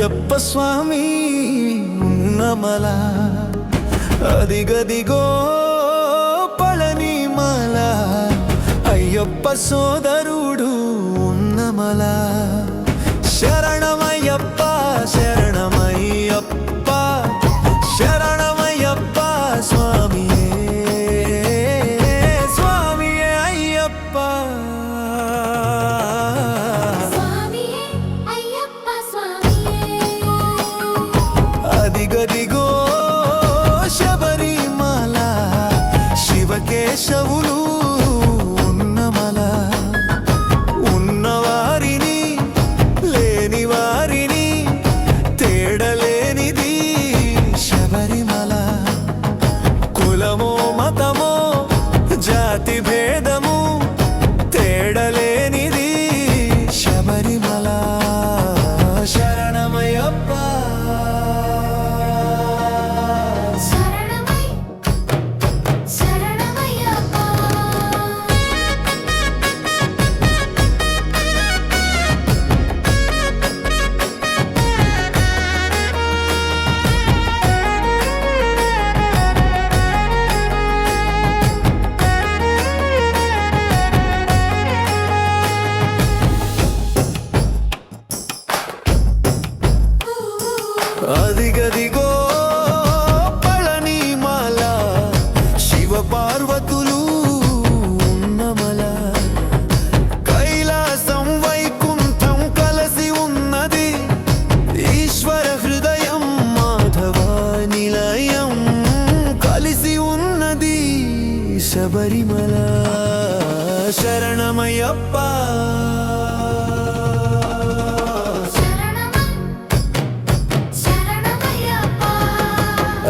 అయ్యప్ప స్వామి ఉన్నమల అదిగదిగో పళనిమల అయ్యప్ప సోదరుడు ఉన్నమల శరణమయ్యప్ప శరణమయ్యప్ప శరణమయ్యప్ప స్వామియే స్వామియే అయ్యప్ప అదిగదిగో శబరిమల శివకేశవులు ఉన్నమల ఉన్నవారిని లేని వారిని తేడలేనిది శబరిమల కులమో మతమో జాతి భేదము తేడలేనిది శబరిమల శరణమయ్యప్ప అదిగదిగో పళనిమల శివ పార్వతులు ఉన్నమల కైలాసం వైకుంఠం కలసి ఉన్నది ఈశ్వర హృదయం మాధవ నిలయం కలిసి ఉన్నది శబరిమల శరణమయ్యప్ప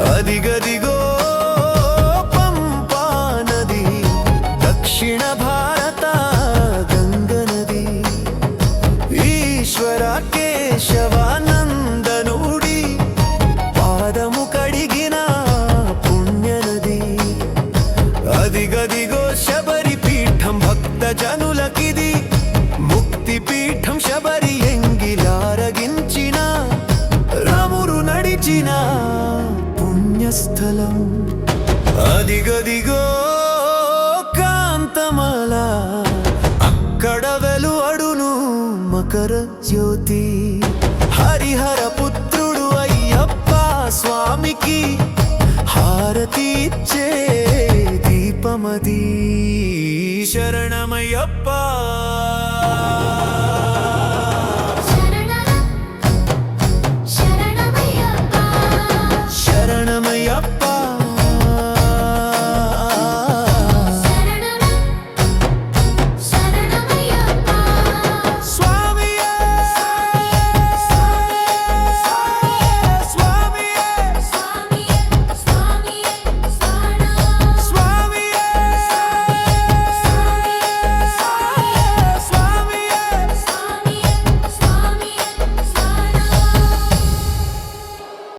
అదిగదిగో పంపా నది దక్షిణ భారత గంగ నది ఈశ్వర కేశవానందనుడి పాదము కడిగిన పుణ్య నది అదిగదిగో శబరి పీఠం భక్త జనులకిది ముక్తి పీఠం శబరి ఎంగిలారగించిన రామురు నడిచిన పుణ్యస్థలం అదిగదిగో కాంతమల అక్కడ వెలువడును మకర జ్యోతి హరిహర పుత్రుడు అయ్యప్ప స్వామికి హారతి ఇచ్చే దీపమది శరణమయ్యప్ప శరణమయ్యప్ప